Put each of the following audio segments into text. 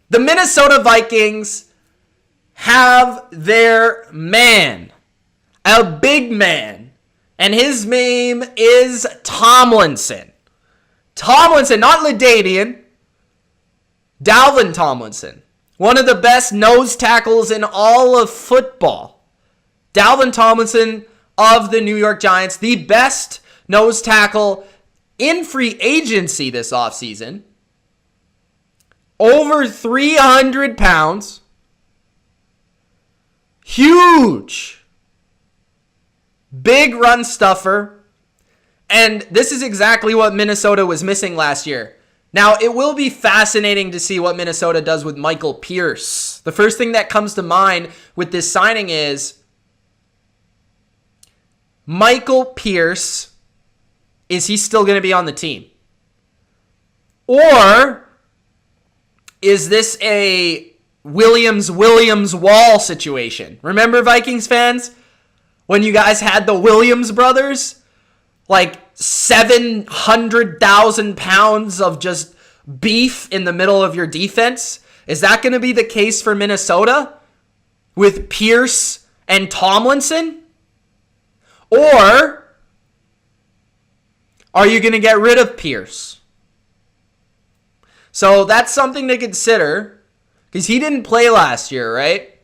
The Minnesota Vikings have their man, a big man, and his name is Tomlinson. Tomlinson, not LaDainian, Dalvin Tomlinson. One of the best nose tackles in all of football. Dalvin Tomlinson of the New York Giants, the best nose tackle in free agency this offseason. Over 300 pounds. Huge. Big run stuffer. And this is exactly what Minnesota was missing last year. Now, it will be fascinating to see what Minnesota does with Michael Pierce. The first thing that comes to mind with this signing is Michael Pierce, is he still going to be on the team? Or is this a Williams-Wall situation? Remember, Vikings fans, when you guys had the Williams brothers? Like 700,000 pounds of just beef in the middle of your defense? Is that going to be the case for Minnesota with Pierce and Tomlinson? Or are you going to get rid of Pierce? So that's something to consider because he didn't play last year, right?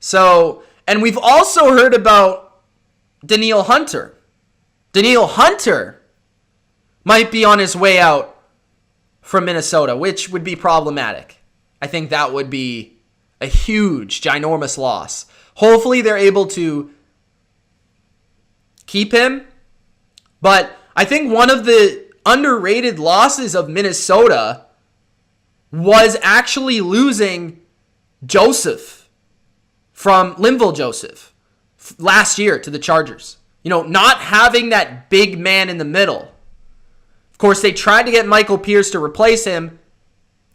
So, and we've also heard about Danielle Hunter. Danielle Hunter might be on his way out from Minnesota, which would be problematic. I think that would be a huge, ginormous loss. Hopefully they're able to keep him. But I think one of the underrated losses of Minnesota was actually losing Joseph from Linval Joseph last year to the Chargers. You know, not having that big man in the middle. Of course, they tried to get Michael Pierce to replace him,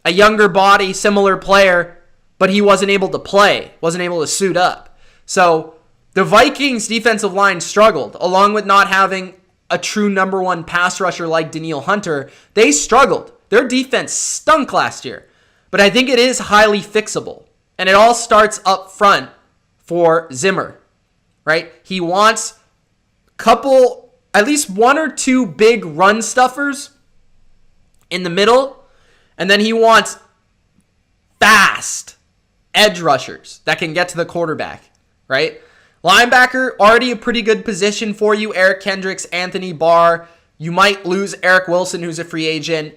a younger body, similar player, but he wasn't able to play, wasn't able to suit up. So the Vikings defensive line struggled, along with not having a true number one pass rusher like Danielle Hunter. They struggled. Their defense stunk last year. But I think it is highly fixable. And it all starts up front for Zimmer, right? He wants at least one or two big run stuffers in the middle. And then he wants fast edge rushers that can get to the quarterback, right? Linebacker, already a pretty good position for you. Eric Kendricks, Anthony Barr. You might lose Eric Wilson, who's a free agent.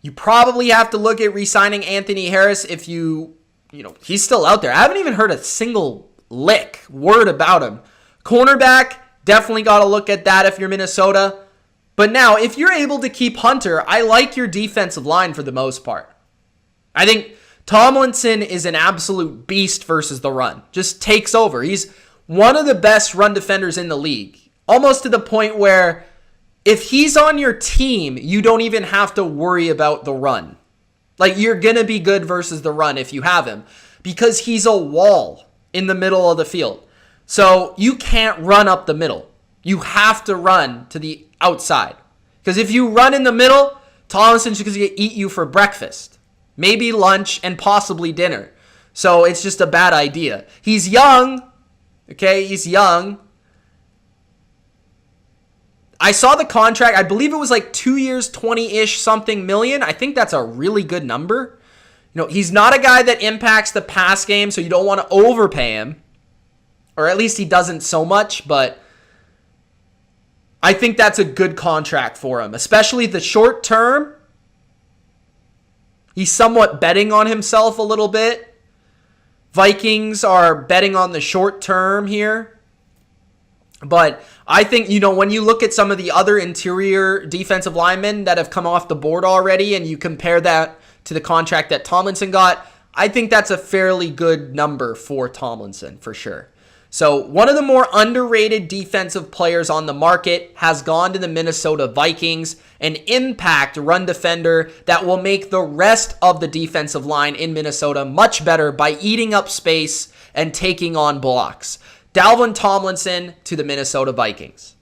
You probably have to look at re-signing Anthony Harris if he's still out there. I haven't even heard a single word about him. Cornerback, definitely got to look at that if you're Minnesota. But now, if you're able to keep Hunter, I like your defensive line for the most part. I think Tomlinson is an absolute beast versus the run. Just takes over. He's one of the best run defenders in the league. Almost to the point where if he's on your team, you don't even have to worry about the run. Like, you're going to be good versus the run if you have him. Because he's a wall in the middle of the field. So you can't run up the middle. You have to run to the outside. Because if you run in the middle, Tomlinson's going to eat you for breakfast. Maybe lunch and possibly dinner. So it's just a bad idea. He's young. Okay, he's young. I saw the contract. I believe it was like 2 years, 20-ish something million. I think that's a really good number. He's not a guy that impacts the pass game, so you don't want to overpay him. Or at least he doesn't so much, but I think that's a good contract for him, especially the short term. He's somewhat betting on himself a little bit. Vikings are betting on the short term here. But I think, when you look at some of the other interior defensive linemen that have come off the board already and you compare that to the contract that Tomlinson got, I think that's a fairly good number for Tomlinson for sure. So one of the more underrated defensive players on the market has gone to the Minnesota Vikings, an impact run defender that will make the rest of the defensive line in Minnesota much better by eating up space and taking on blocks. Dalvin Tomlinson to the Minnesota Vikings.